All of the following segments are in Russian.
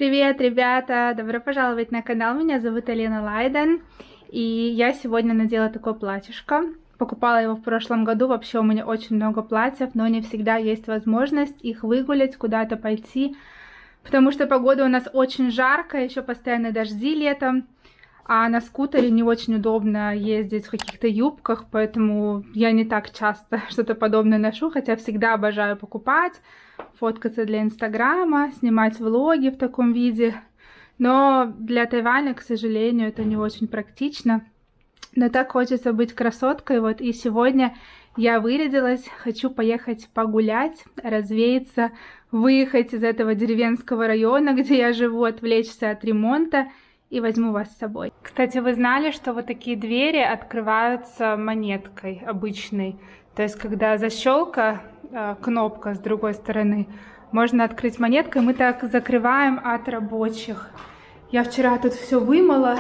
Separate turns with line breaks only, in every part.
Привет, ребята! Добро пожаловать на канал. Меня зовут Алена Лайден. И я сегодня надела такое платьишко. Покупала его в прошлом году. Вообще у меня очень много платьев, но не всегда есть возможность их выгулять, куда-то пойти. Потому что погода у нас очень жаркая, еще постоянно дожди летом. А на скутере не очень удобно ездить в каких-то юбках, поэтому я не так часто что-то подобное ношу, хотя всегда обожаю покупать, фоткаться для Инстаграма, снимать влоги в таком виде. Но для Тайваня, к сожалению, это не очень практично. Но так хочется быть красоткой, вот и сегодня я вырядилась, хочу поехать погулять, развеяться, выехать из этого деревенского района, где я живу, отвлечься от ремонта. И возьму вас с собой. Кстати, вы знали, что вот такие двери открываются монеткой обычной? То есть, когда защелка, кнопка с другой стороны, можно открыть монеткой. Мы так закрываем от рабочих. Я вчера тут все вымыла,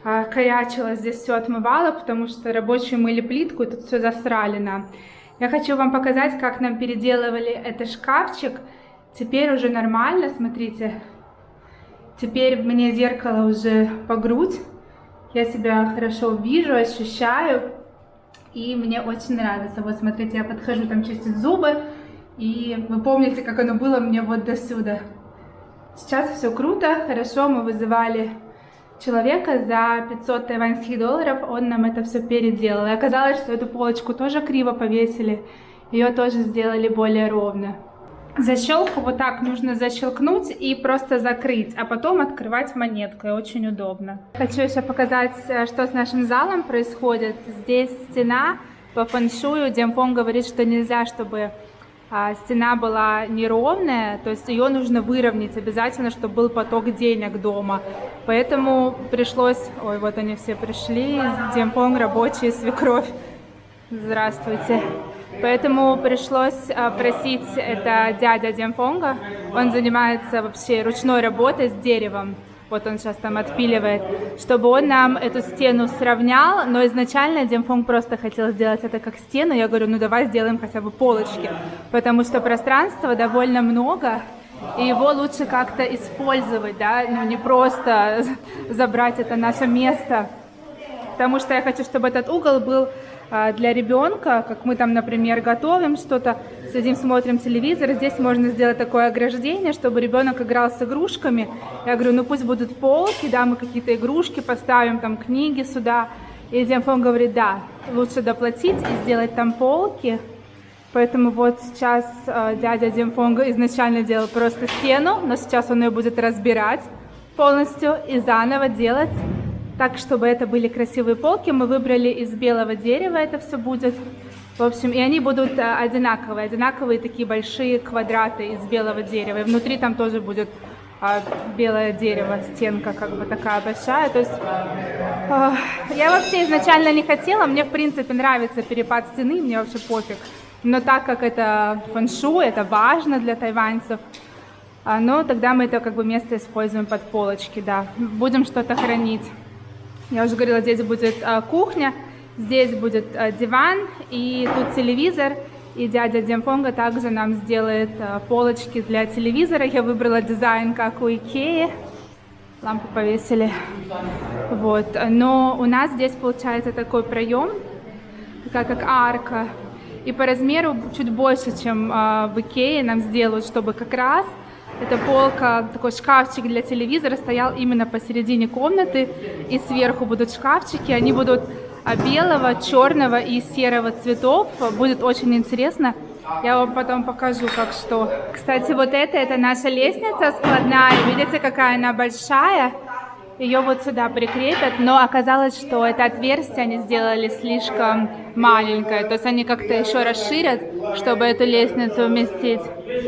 корячила, здесь все отмывала, потому что рабочие мыли плитку, и тут все засрали нам. Я хочу вам показать, как нам переделывали этот шкафчик. Теперь уже нормально, смотрите. Теперь мне зеркало уже по грудь, я себя хорошо вижу, ощущаю, и мне очень нравится. Вот смотрите, я подхожу там чистить зубы, и вы помните, как оно было мне вот до сюда. Сейчас все круто, хорошо, мы вызывали человека за 500 тайваньских долларов, он нам это все переделал. И оказалось, что эту полочку тоже криво повесили, ее тоже сделали более ровно. Защелку вот так нужно защелкнуть и просто закрыть, а потом открывать монеткой. Очень удобно. Хочу еще показать, что с нашим залом происходит. Здесь стена по фэншую. Демфон говорит, что нельзя, чтобы стена была неровная, то есть ее нужно выровнять обязательно, чтобы был поток денег дома. Поэтому пришлось... Ой, вот они все пришли. Демфон, рабочие, свекровь. Здравствуйте. Поэтому пришлось просить, это дядя Демфонга, он занимается вообще ручной работой с деревом, вот он сейчас там отпиливает, чтобы он нам эту стену сравнял, но изначально Демфонг просто хотел сделать это как стену, я говорю, ну давай сделаем хотя бы полочки, потому что пространства довольно много, и его лучше как-то использовать, да, ну не просто забрать это наше место, потому что я хочу, чтобы этот угол был для ребенка, как мы там, например, готовим что-то, сидим, смотрим телевизор, здесь можно сделать такое ограждение, чтобы ребенок играл с игрушками. Я говорю, ну пусть будут полки, да, мы какие-то игрушки поставим, там книги сюда. И Демфон говорит, да, лучше доплатить и сделать там полки. Поэтому вот сейчас дядя Демфонга изначально делал просто стену, но сейчас он ее будет разбирать полностью и заново делать. Так, чтобы это были красивые полки, мы выбрали из белого дерева, это все будет. В общем, и они будут одинаковые такие большие квадраты из белого дерева. И внутри там тоже будет белое дерево, стенка как бы такая большая. То есть я вообще изначально не хотела, мне в принципе нравится перепад стены, мне вообще пофиг. Но так как это фэншуй, это важно для тайваньцев, но тогда мы это как бы место используем под полочки, да. Будем что-то хранить. Я уже говорила, здесь будет кухня, здесь будет диван, и тут телевизор. И дядя Демфонга также нам сделает полочки для телевизора. Я выбрала дизайн, как у Икеи. Лампу повесили. Вот. Но у нас здесь получается такой проем, такая как арка. И по размеру чуть больше, чем в Икее нам сделают, чтобы как раз эта полка, такой шкафчик для телевизора стоял именно посередине комнаты, и сверху будут шкафчики, они будут белого, черного и серого цветов, будет очень интересно, я вам потом покажу, как что. Кстати, вот это наша лестница складная, видите, какая она большая, ее вот сюда прикрепят, но оказалось, что это отверстие они сделали слишком маленькое, то есть они как-то еще расширят, чтобы эту лестницу вместить.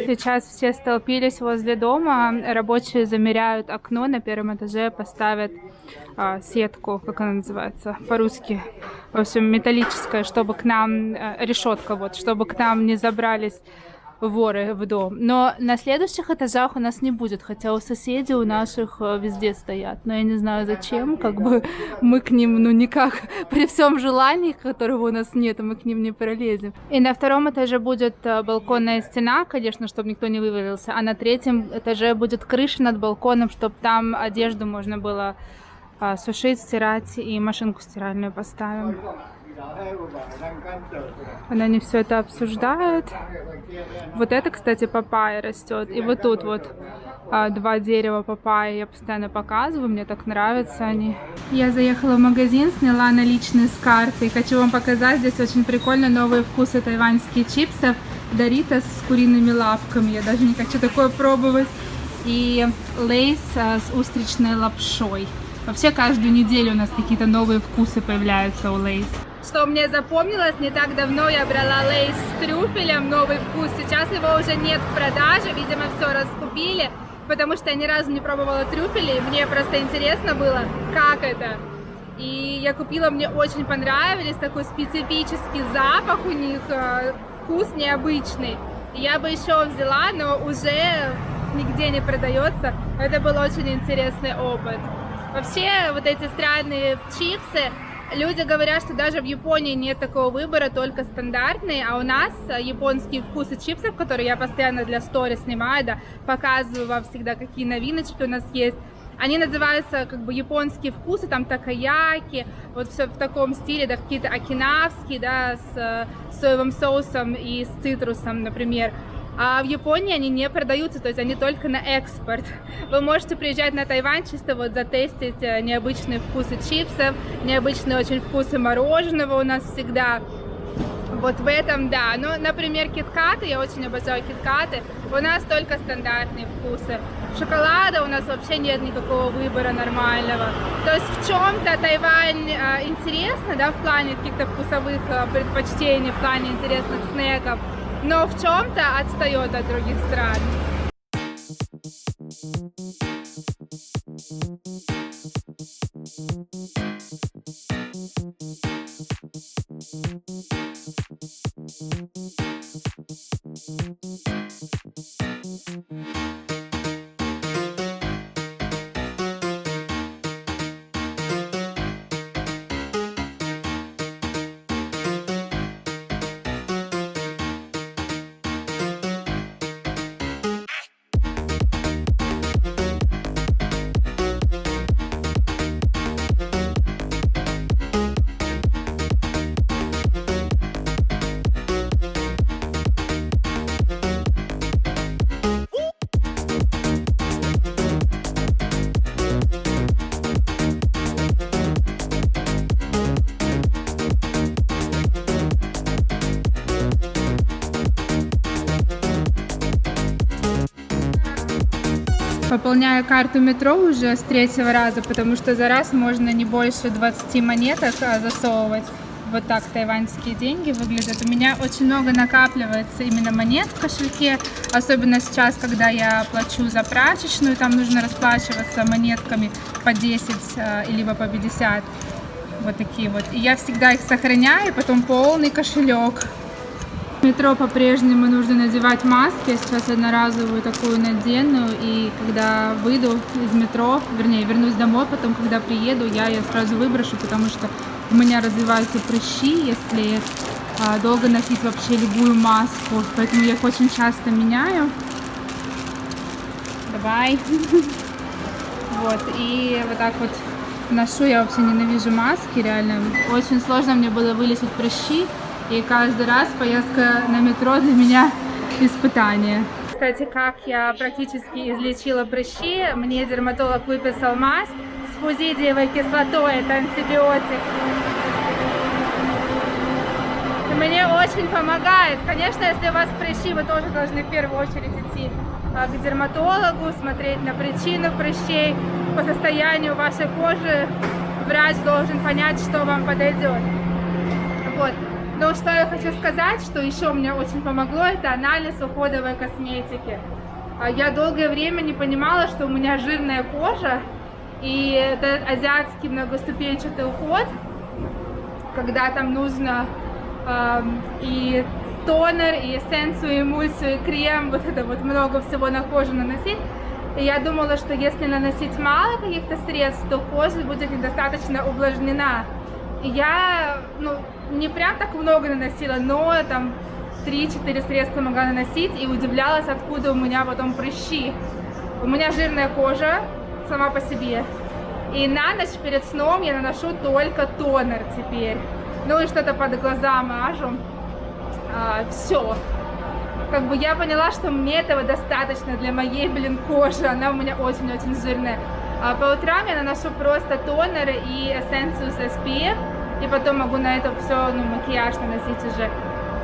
Сейчас все столпились возле дома, рабочие замеряют окно на первом этаже, поставят сетку, как она называется по-русски, в общем, металлическая, чтобы к нам, решетка, вот, чтобы к нам не забрались воры в дом. Но на следующих этажах у нас не будет, хотя у соседей у наших везде стоят. Но я не знаю зачем, как бы мы к ним, ну никак, при всем желании, которого у нас нет, мы к ним не пролезем. И на втором этаже будет балконная стена, конечно, чтобы никто не вывалился, а на третьем этаже будет крыша над балконом, чтобы там одежду можно было сушить, стирать, и машинку стиральную поставим. Они все это обсуждают. Вот это, кстати, папайя растет. И вот тут вот 2 дерева папайи я постоянно показываю, мне так нравятся они. Я заехала в магазин, сняла наличные с карты. Хочу вам показать, здесь очень прикольно новые вкусы тайваньских чипсов. Doritos с куриными лапками, я даже не хочу такое пробовать. И Лейс с устричной лапшой. Вообще каждую неделю у нас какие-то новые вкусы появляются у Лейс. Что мне запомнилось, не так давно я брала Лейс с трюфелем, новый вкус. Сейчас его уже нет в продаже, видимо, все раскупили, потому что я ни разу не пробовала трюфели, и мне просто интересно было, как это. И я купила, мне очень понравились, такой специфический запах у них, вкус необычный. Я бы еще взяла, но уже нигде не продается. Это был очень интересный опыт. Вообще, вот эти странные чипсы, люди говорят, что даже в Японии нет такого выбора, только стандартные, а у нас японские вкусы чипсов, которые я постоянно для сторис снимаю, да, показываю вам всегда, какие новиночки у нас есть. Они называются как бы японские вкусы, там такаяки, вот все в таком стиле, да, какие-то окинавские, да, с соевым соусом и с цитрусом, например. А в Японии они не продаются, то есть они только на экспорт. Вы можете приезжать на Тайвань чисто вот затестить необычные вкусы чипсов, необычные очень вкусы мороженого у нас всегда. Вот в этом, да. Ну, например, киткаты, я очень обожаю киткаты. У нас только стандартные вкусы. Шоколада у нас вообще нет никакого выбора нормального. То есть в чем-то Тайвань интересно, да, в плане каких-то вкусовых предпочтений, в плане интересных снеков. Но в чем-то отстает от других стран. Пополняю карту метро уже с 3-го раза, потому что за раз можно не больше 20 монеток засовывать. Вот так тайваньские деньги выглядят. У меня очень много накапливается именно монет в кошельке, особенно сейчас, когда я плачу за прачечную, там нужно расплачиваться монетками по 10 либо по 50. Вот такие вот. И я всегда их сохраняю, потом полный кошелек. В метро по-прежнему нужно надевать маски. Я сейчас одноразовую такую надену, и когда выйду из метро, вернее, вернусь домой, потом, когда приеду, я ее сразу выброшу, потому что у меня развиваются прыщи, если долго носить вообще любую маску. Поэтому я их очень часто меняю. Давай. Вот, и вот так вот ношу. Я вообще ненавижу маски, реально. Очень сложно мне было вылечить прыщи. И каждый раз поездка на метро для меня испытание. Кстати, как я практически излечила прыщи, мне дерматолог выписал мазь с фузидиевой кислотой, это антибиотик. И мне очень помогает. Конечно, если у вас прыщи, вы тоже должны в первую очередь идти к дерматологу, смотреть на причину прыщей. По состоянию вашей кожи врач должен понять, что вам подойдет. Вот. Но что я хочу сказать, что еще мне очень помогло, это анализ уходовой косметики. Я долгое время не понимала, что у меня жирная кожа, и это азиатский многоступенчатый уход, когда там нужно и тонер, и эссенцию, и эмульсию, и крем, вот это вот много всего на кожу наносить. И я думала, что если наносить мало каких-то средств, то кожа будет недостаточно увлажнена. И я, не прям так много наносила, но там 3-4 средства могла наносить и удивлялась, откуда у меня потом прыщи. У меня жирная кожа сама по себе. И на ночь перед сном я наношу только тонер теперь. Ну и что-то под глаза мажу. Все. Как бы я поняла, что мне этого достаточно для моей, кожи. Она у меня очень-очень жирная. А по утрам я наношу просто тонер и эссенцию с SPF. И потом могу на это все, макияж наносить уже.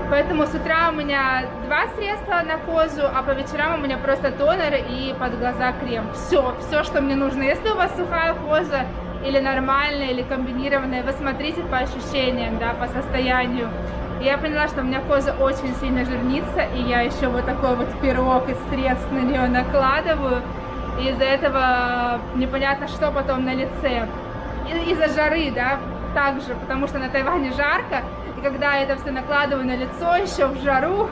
Поэтому с утра у меня 2 средства на кожу, а по вечерам у меня просто тонер и под глаза крем. Все, что мне нужно. Если у вас сухая кожа или нормальная, или комбинированная, вы смотрите по ощущениям, да, по состоянию. И я поняла, что у меня кожа очень сильно жирнится, и я еще вот такой вот пирог из средств на нее накладываю. И из-за этого непонятно, что потом на лице. Из-за жары, да, также, потому что на Тайване жарко. И когда я это все накладываю на лицо, еще в жару,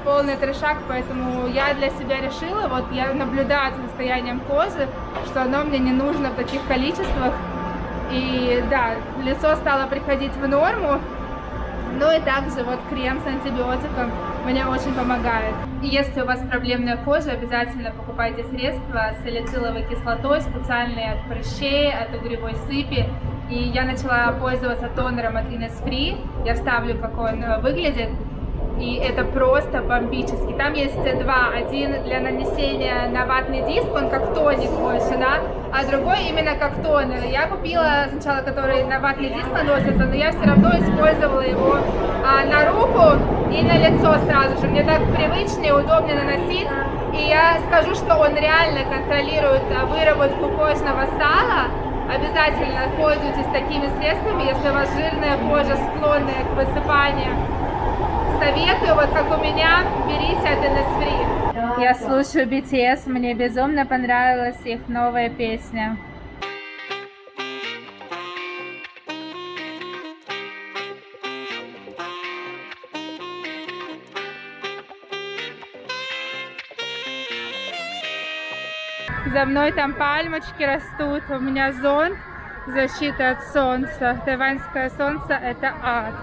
полный трешак, поэтому я для себя решила, вот я наблюдаю за состоянием кожи, что оно мне не нужно в таких количествах. И да, лицо стало приходить в норму. Ну и также вот крем с антибиотиком мне очень помогает. И если у вас проблемная кожа, обязательно покупайте средства с салициловой кислотой, специальные от прыщей, от угревой сыпи. И я начала пользоваться тонером от Innisfree. Я вставлю, как он выглядит. И это просто бомбически. Там есть 2. Один для нанесения на ватный диск, он как тоник больше, да? А другой именно как тонер. Я купила сначала, который на ватный диск наносится, но я все равно использовала его на руку и на лицо сразу же. Мне так привычнее, удобнее наносить. И я скажу, что он реально контролирует выработку кожного сала. Обязательно пользуйтесь такими средствами, если у вас жирная кожа, склонная к высыпанию. Советую, вот как у меня, берите от Innisfree. Я слушаю BTS, мне безумно понравилась их новая песня. За мной там пальмочки растут, у меня зонт защиты от солнца. Тайваньское солнце — это ад.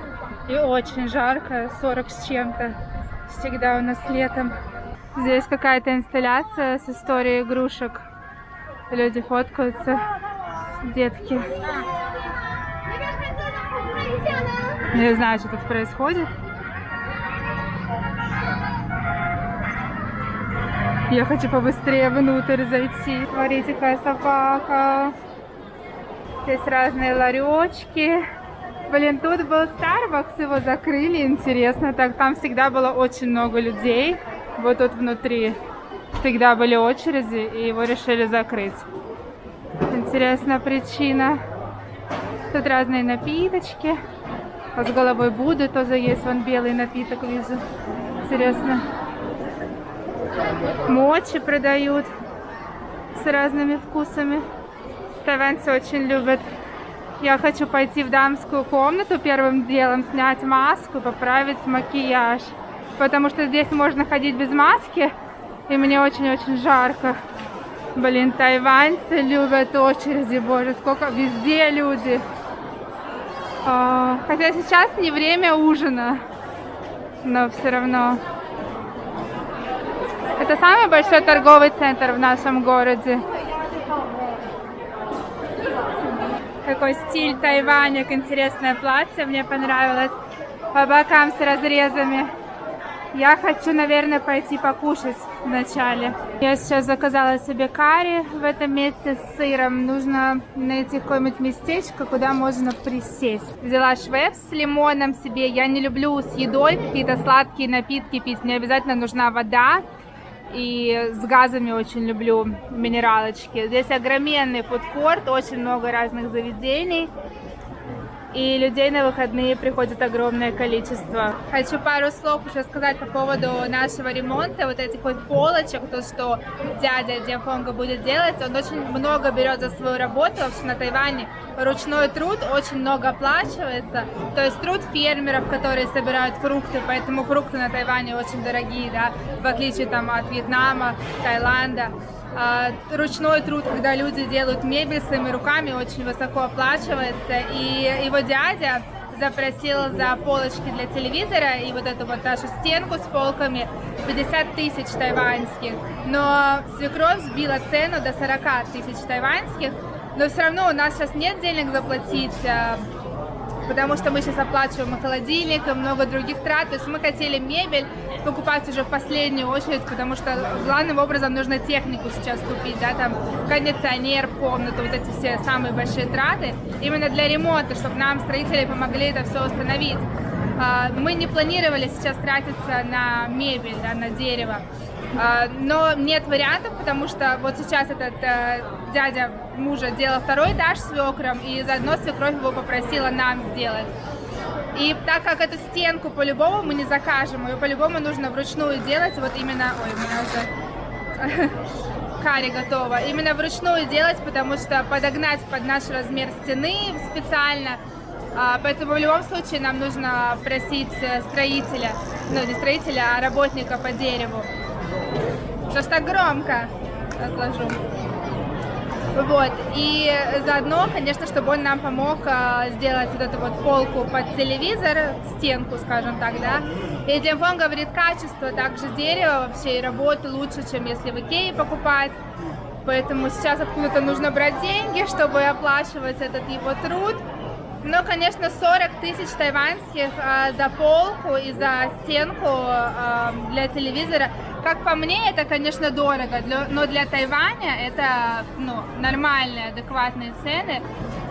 И очень жарко, 40 с чем-то. Всегда у нас летом. Здесь какая-то инсталляция с историей игрушек. Люди фоткаются, детки. Не знаю, что тут происходит. Я хочу побыстрее внутрь зайти. Смотрите, какая собака. Здесь разные ларечки. Блин, тут был Starbucks, его закрыли, интересно. Так, там всегда было очень много людей. Вот тут внутри всегда были очереди, и его решили закрыть. Интересная причина. Тут разные напиточки. А с головой Будды тоже есть, вон белый напиток вижу. Интересно. Мочи продают с разными вкусами. Тайваньцы очень любят. Я хочу пойти в дамскую комнату первым делом, снять маску, поправить макияж. Потому что здесь можно ходить без маски, и мне очень-очень жарко. Блин, тайваньцы любят очереди, боже, сколько везде люди. Хотя сейчас не время ужина, но все равно. Это самый большой торговый центр в нашем городе. Какой стиль Тайваня, интересное платье, мне понравилось. По бокам с разрезами. Я хочу, наверное, пойти покушать вначале. Я сейчас заказала себе карри в этом месте с сыром. Нужно найти какое-нибудь местечко, куда можно присесть. Взяла швепс с лимоном себе. Я не люблю с едой какие-то сладкие напитки пить. Мне обязательно нужна вода. И с газами очень люблю минералочки. Здесь огроменный фудкорт, очень много разных заведений. и людей на выходные приходит огромное количество. Хочу пару слов еще сказать по поводу нашего ремонта, вот этих вот полочек, то, что дядя Дианфонга будет делать. Он очень много берет за свою работу, вообще на Тайване ручной труд очень много оплачивается, то есть труд фермеров, которые собирают фрукты, поэтому фрукты на Тайване очень дорогие, да, в отличие там от Вьетнама, Таиланда. Ручной труд, когда люди делают мебель своими руками, очень высоко оплачивается, и его дядя запросил за полочки для телевизора и вот эту вот нашу стенку с полками 50 тысяч тайваньских, но свекровь сбила цену до 40 тысяч тайваньских, но все равно у нас сейчас нет денег заплатить, потому что мы сейчас оплачиваем и холодильник, и много других трат. То есть мы хотели мебель покупать уже в последнюю очередь, потому что главным образом нужно технику сейчас купить, да, там кондиционер в комнату, вот эти все самые большие траты, именно для ремонта, чтобы нам строители помогли это все установить. Мы не планировали сейчас тратиться на мебель, да, на дерево, но нет вариантов, потому что вот сейчас этот дядя мужа делал второй этаж свекром, и заодно свекровь его попросила нам сделать. И так как эту стенку по-любому мы не закажем, ее по-любому нужно вручную делать, вот именно, ой, у меня уже карри готова, именно вручную делать, потому что подогнать под наш размер стены специально, поэтому в любом случае нам нужно просить строителя, ну не строителя, а работника по дереву. Что ж так громко? Отложу. Вот, и заодно, конечно, чтобы он нам помог сделать вот эту вот полку под телевизор, стенку, скажем так, да. И Дианфон говорит, качество также дерева вообще и работы лучше, чем если в Икее покупать. Поэтому сейчас откуда-то нужно брать деньги, чтобы оплачивать этот его труд. Но, конечно, 40 тысяч тайваньских за полку и за стенку для телевизора, как по мне, это, конечно, дорого, но для Тайваня это, ну, нормальные, адекватные цены.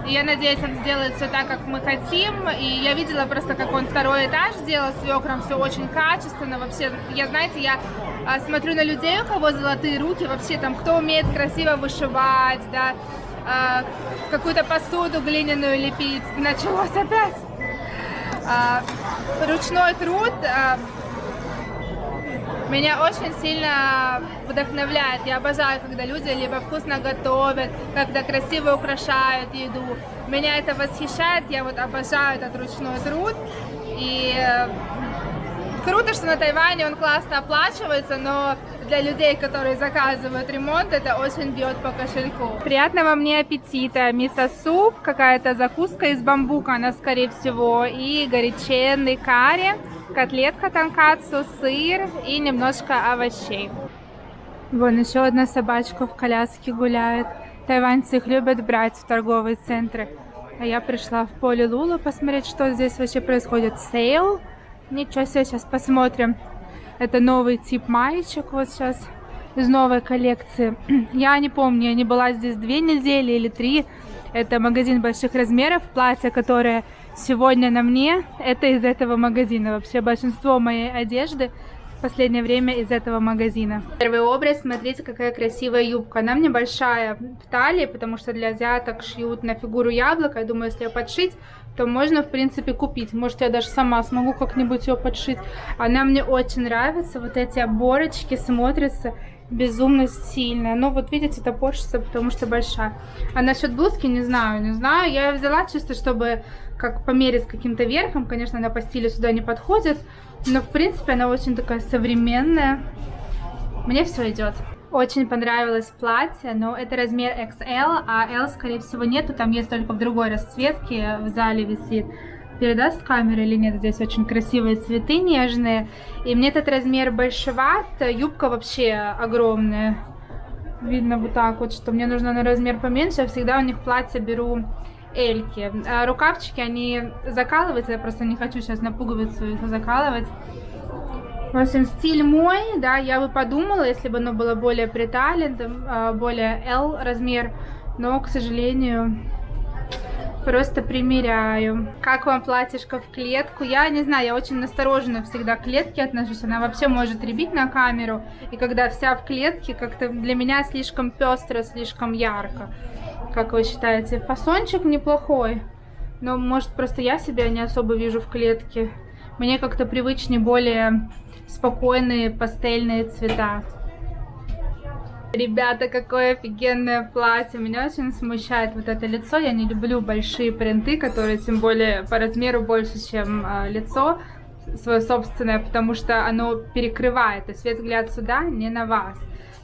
И я надеюсь, он сделает все так, как мы хотим. И я видела просто, как он второй этаж сделал свекром, все очень качественно. Вообще, знаете, я смотрю на людей, у кого золотые руки, вообще там, кто умеет красиво вышивать, да, какую-то посуду глиняную лепить. Началось опять. Ручной труд меня очень сильно вдохновляет. Я обожаю, когда люди либо вкусно готовят, когда красиво украшают еду. Меня это восхищает, я вот обожаю этот ручной труд. И круто, что на Тайване он классно оплачивается, но для людей, которые заказывают ремонт, это очень бьет по кошельку. Приятного мне аппетита. Мисо-суп, какая-то закуска из бамбука, она скорее всего, и горяченный карри, котлетка тонкацу, сыр и немножко овощей. Вон еще одна собачка в коляске гуляет. Тайваньцы их любят брать в торговые центры. А я пришла в поле Лула посмотреть, что здесь вообще происходит. Сейл. Ничего себе, сейчас посмотрим. Это новый тип маечек вот сейчас из новой коллекции. Я не помню, я не была здесь 2 недели или 3. Это магазин больших размеров. Платье, которое сегодня на мне, это из этого магазина. Вообще большинство моей одежды в последнее время из этого магазина. Первый образ, смотрите, какая красивая юбка. Она мне большая в талии, потому что для азиаток шьют на фигуру яблока. Я думаю, если ее подшить, то можно, в принципе, купить. Может, я даже сама смогу как-нибудь ее подшить. Она мне очень нравится. Вот эти оборочки смотрятся безумно стильно. Но вот видите, топорщится, потому что большая. А насчет блузки не знаю. Я ее взяла чисто, чтобы как померить с каким-то верхом. Конечно, она по стилю сюда не подходит. Но, в принципе, она очень такая современная. Мне все идет. Очень понравилось платье, но это размер XL, а L, скорее всего, нету. Там есть только в другой расцветке, в зале висит. Передаст камера или нет? Здесь очень красивые цветы, нежные. И мне этот размер большеват. Юбка вообще огромная. Видно вот так вот, что мне нужно на размер поменьше. Я всегда у них платье беру эльки. А рукавчики, они закалываются. Я просто не хочу сейчас на пуговицу их закалывать. В общем, стиль мой, да, я бы подумала, если бы оно было более приталенным, более L размер, но, к сожалению, просто примеряю. Как вам платьишко в клетку? Я не знаю, я очень настороженно всегда к клетке отношусь, она вообще может рябить на камеру, и когда вся в клетке, как-то для меня слишком пестро, слишком ярко. Как вы считаете, фасончик неплохой? Но, может, просто я себя не особо вижу в клетке. Мне как-то привычнее более спокойные пастельные цвета. Ребята, какое офигенное платье. Меня очень смущает вот это лицо. Я не люблю большие принты, которые тем более по размеру больше, чем лицо свое собственное, потому что оно перекрывает. То есть весь взгляд сюда, не на вас.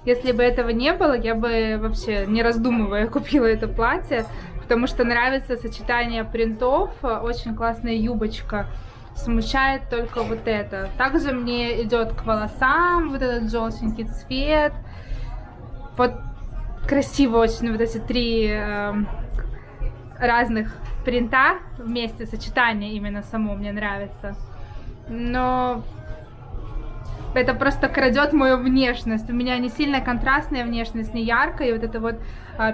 Если бы этого не было, я бы вообще, не раздумывая, купила это платье, потому что нравится сочетание принтов. Очень классная юбочка. Смущает только вот это. Также мне идет к волосам вот этот желтенький цвет. Вот красиво очень вот эти три разных принта вместе, сочетание именно само мне нравится. Но это просто крадет мою внешность. У меня не сильно контрастная внешность, не яркая. И вот это вот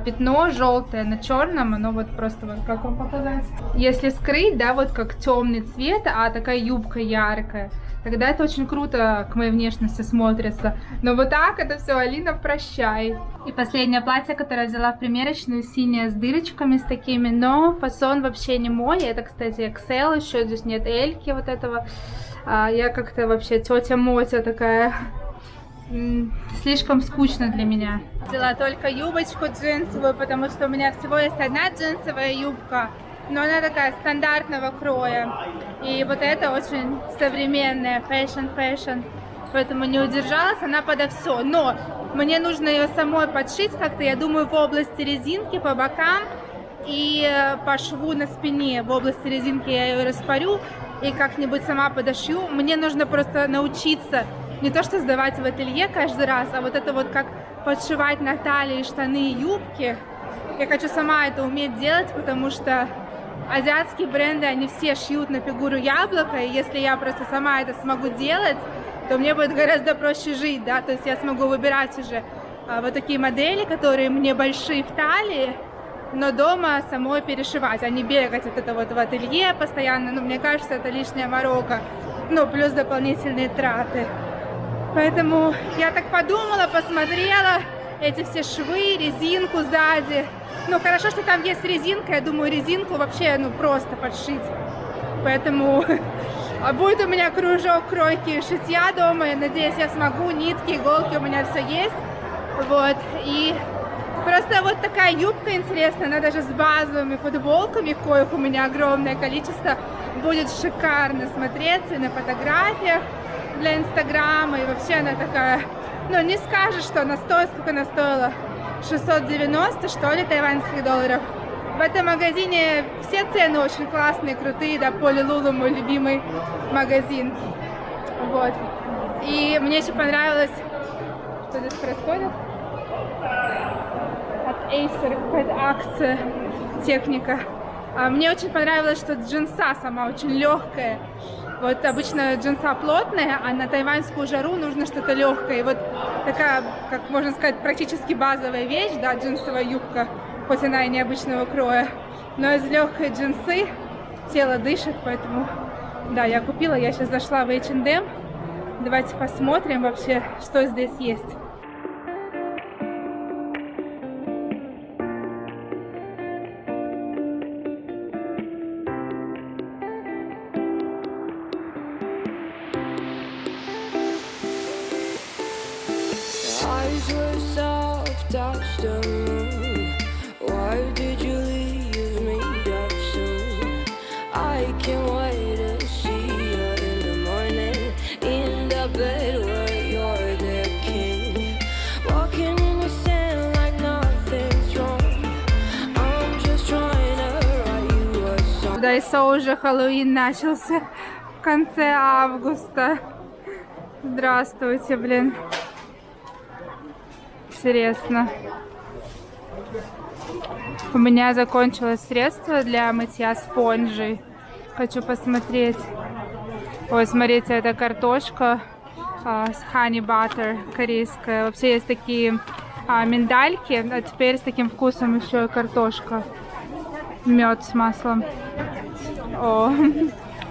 пятно желтое на черном, оно вот просто вот, как вам показать? Если скрыть, да, вот как темный цвет, а такая юбка яркая, тогда это очень круто к моей внешности смотрится. Но вот так это все, Алина, прощай. И последнее платье, которое я взяла в примерочную, синее с дырочками с такими, но фасон вообще не мой. Это, кстати, XL, еще здесь нет эльки вот этого. Я как-то вообще тетя Мотя такая, слишком скучно для меня. Взяла только юбочку джинсовую, потому что у меня всего есть одна джинсовая юбка, но она такая стандартного кроя. И вот это очень современная, фэшн, поэтому не удержалась, она подо все. Но мне нужно ее самой подшить как-то, я думаю, в области резинки по бокам и по шву на спине. В области резинки я ее распорю и как-нибудь сама подошью. Мне нужно просто научиться не то что сдавать в ателье каждый раз, а вот это вот как подшивать на талии штаны и юбки. Я хочу сама это уметь делать, потому что азиатские бренды, они все шьют на фигуру яблока, и если я просто сама это смогу делать, то мне будет гораздо проще жить, да, то есть я смогу выбирать уже вот такие модели, которые мне большие в талии, но дома самой перешивать, а не бегать вот это вот в ателье постоянно. Ну, мне кажется, это лишняя морока, ну, плюс дополнительные траты. Поэтому я так подумала, посмотрела эти все швы, резинку сзади. Ну, хорошо, что там есть резинка, я думаю, резинку вообще, ну, просто подшить. Поэтому будет у меня кружок кройки и шитья дома, я надеюсь, я смогу, нитки, иголки, у меня все есть. Вот, и просто вот такая юбка интересная, она даже с базовыми футболками, коих у меня огромное количество, будет шикарно смотреться и на фотографиях для Инстаграма, и вообще она такая, ну не скажешь, что она стоит, сколько она стоила, 690, что ли, тайваньских долларов. В этом магазине все цены очень классные, крутые, да, Поли Лулу, мой любимый магазин, вот. И мне еще понравилось, что здесь происходит. От Acer какая-то акция, техника. Мне очень понравилось, что джинса сама очень легкая. Вот обычно джинса плотная, а на тайваньскую жару нужно что-то легкое. И вот такая, как можно сказать, практически базовая вещь, да, джинсовая юбка, хоть она и необычного кроя, но из легкой джинсы тело дышит, поэтому, да, я купила. Я сейчас зашла в H&M. Давайте посмотрим вообще, что здесь есть. В Дайсо уже Хэллоуин начался в конце августа. Здравствуйте, блин. Интересно. У меня закончилось средство для мытья спонжей. Хочу посмотреть. Ой, смотрите, это картошка с honey butter корейская. Вообще есть такие миндальки, а теперь с таким вкусом еще и картошка. Мед с маслом. О,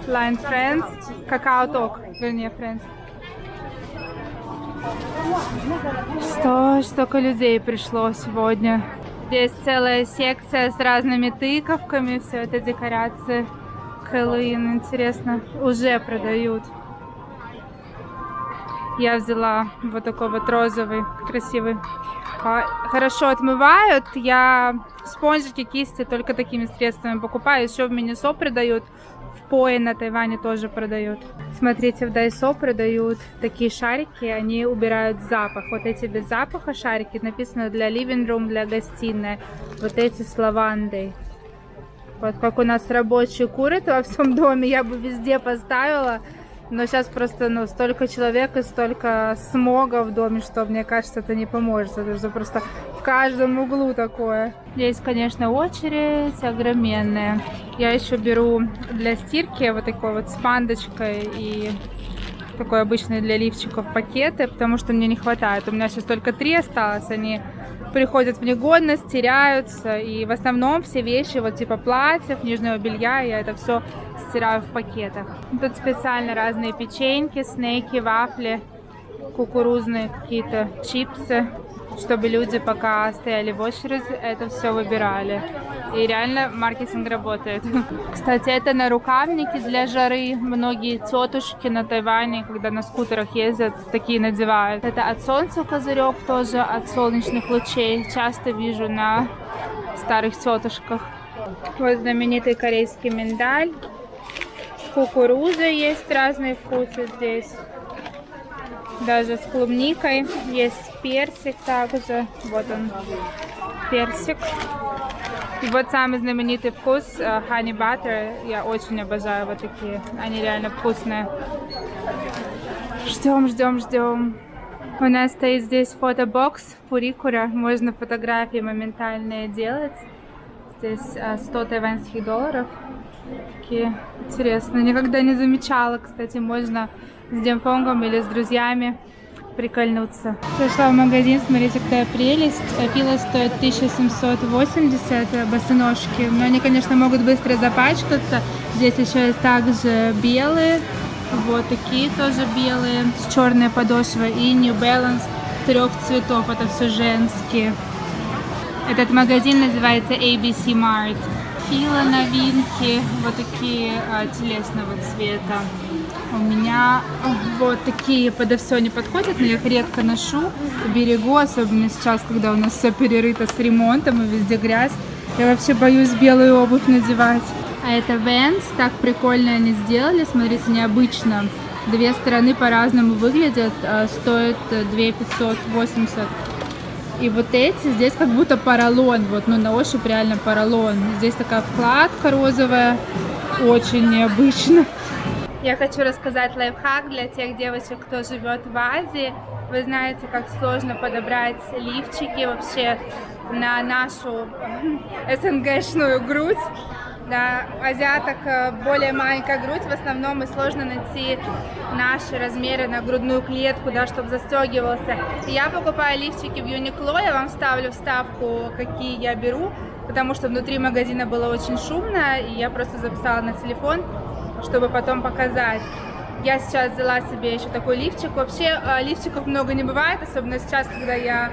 Line Friends. Какао-ток, вернее, Friends. Столько людей пришло сегодня. Здесь целая секция с разными тыковками, все это декорации Хэллоуин, интересно, уже продают. Я взяла вот такой вот розовый, красивый. Хорошо отмывают. Я спонжики, кисти только такими средствами покупаю. Еще в Минисо продают. В Пое на Тайване тоже продают. Смотрите, в Дайсо продают такие шарики. Они убирают запах. Вот эти без запаха шарики. Написано для living room, для гостиной. Вот эти с лавандой. Вот как у нас рабочие курят во всем доме. Я бы везде поставила. Но сейчас просто, столько человек и столько смога в доме, что, мне кажется, это не поможет. Это же просто в каждом углу такое. Здесь, конечно, очередь огроменная. Я еще беру для стирки вот такой вот с пандочкой и такой обычный для лифчиков пакеты, потому что мне не хватает. У меня сейчас только 3 осталось, они приходят в негодность, теряются. И в основном все вещи, вот типа платьев, нижнего белья, я это все стираю в пакетах. Тут специально разные печеньки, снеки, вафли, кукурузные какие-то чипсы, чтобы люди, пока стояли в очереди, это все выбирали. И реально маркетинг работает. Кстати, это нарукавники для жары. Многие тетушки на Тайване, когда на скутерах ездят, такие надевают. Это от солнца козырек тоже, от солнечных лучей. Часто вижу на старых тетушках. Вот знаменитый корейский миндаль. С кукурузой есть разные вкусы здесь. Даже с клубникой. Есть персик также. Вот он, персик. И вот самый знаменитый вкус honey butter. Я очень обожаю вот такие. Они реально вкусные. Ждем, ждем, ждем. У нас стоит здесь фотобокс Пурикура. Можно фотографии моментальные делать. Здесь 100 тайваньских долларов. Такие интересные. Никогда не замечала, кстати, можно с демфонгом или с друзьями прикольнуться. Зашла в магазин, смотрите, какая прелесть. Пила стоит 1780, босоножки. Но они, конечно, могут быстро запачкаться. Здесь еще есть также белые. Вот такие тоже белые, с черной подошвой. И New Balance 3 цветов. Это все женские. Этот магазин называется ABC Mart. Фила новинки, вот такие телесного цвета. У меня вот такие подо все не подходят, но я их редко ношу. Берегу, особенно сейчас, когда у нас все перерыто с ремонтом и везде грязь. Я вообще боюсь белую обувь надевать. А это Vans, так прикольно они сделали, смотрите, необычно. 2 стороны по-разному выглядят, стоят 2580. И вот эти, здесь как будто поролон, вот, на ощупь реально поролон. Здесь такая вкладка розовая, очень необычно. Я хочу рассказать лайфхак для тех девочек, кто живет в Азии. Вы знаете, как сложно подобрать лифчики вообще на нашу СНГшную грудь. Да, азиаток более маленькая грудь, в основном и сложно найти наши размеры на грудную клетку, да, чтобы застегивался. И я покупаю лифчики в Uniqlo, я вам вставлю вставку, какие я беру, потому что внутри магазина было очень шумно, и я просто записала на телефон, чтобы потом показать. Я сейчас взяла себе еще такой лифчик. Вообще лифчиков много не бывает, особенно сейчас, когда я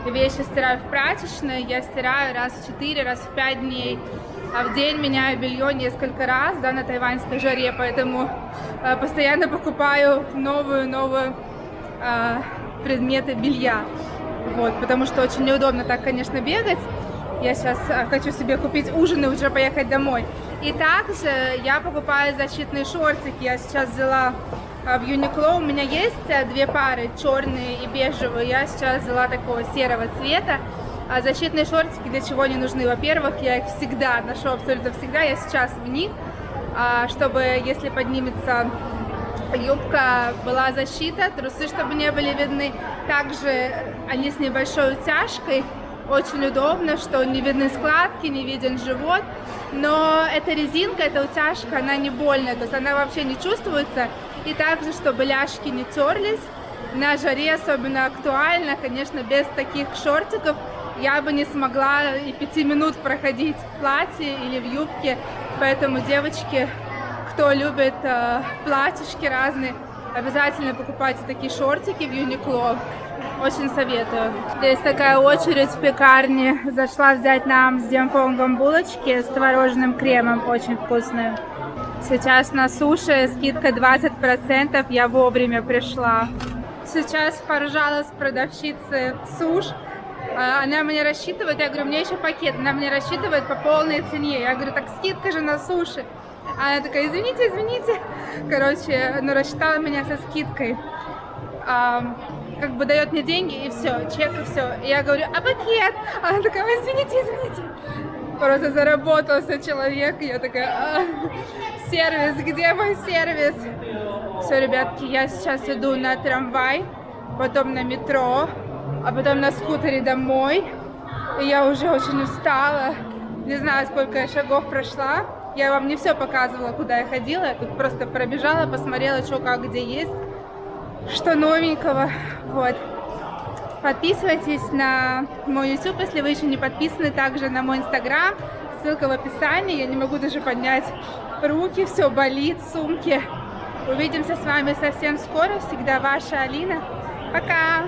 вещи стираю в прачечной, я стираю раз в 4, раз в 5 дней. А в день меняю белье несколько раз, да, на тайваньской жаре, поэтому постоянно покупаю новые предметы белья, вот, потому что очень неудобно так, конечно, бегать. Я сейчас хочу себе купить ужин и уже поехать домой. И также я покупаю защитные шортики. Я сейчас взяла в Uniqlo, у меня есть 2 пары, черные и бежевые. Я сейчас взяла такого серого цвета. А защитные шортики для чего не нужны? Во-первых, я их всегда ношу, абсолютно всегда. Я сейчас в них, чтобы, если поднимется юбка, была защита, трусы, чтобы не были видны. Также они с небольшой утяжкой. Очень удобно, что не видны складки, не виден живот. Но эта резинка, эта утяжка, она не больная, то есть она вообще не чувствуется. И также, чтобы ляжки не терлись. На жаре особенно актуально, конечно, без таких шортиков я бы не смогла и 5 минут проходить в платье или в юбке. Поэтому, девочки, кто любит платьишки разные, обязательно покупайте такие шортики в Uniqlo. Очень советую. Здесь такая очередь в пекарне. Зашла взять нам с Демфонгом булочки с творожным кремом, очень вкусные. Сейчас на суши скидка 20%, я вовремя пришла. Сейчас поржала с продавщицы суш. Она мне рассчитывает, я говорю, мне еще пакет, она мне рассчитывает по полной цене. Я говорю, так скидка же на суши. Она такая, извините, извините. Короче, ну рассчитала меня со скидкой. Как бы дает мне деньги и все, чек и все. И я говорю, а пакет? Она такая, извините, извините. Просто заработался человек. И я такая, сервис, где мой сервис? Все, ребятки, я сейчас иду на трамвай, потом на метро, а потом на скутере домой. И я уже очень устала. Не знаю, сколько я шагов прошла. Я вам не все показывала, куда я ходила. Я тут просто пробежала, посмотрела, что как где есть, что новенького. Вот. Подписывайтесь на мой YouTube, если вы еще не подписаны. Также на мой Instagram. Ссылка в описании. Я не могу даже поднять руки. Все болит, сумки. Увидимся с вами совсем скоро. Всегда ваша Алина. Пока!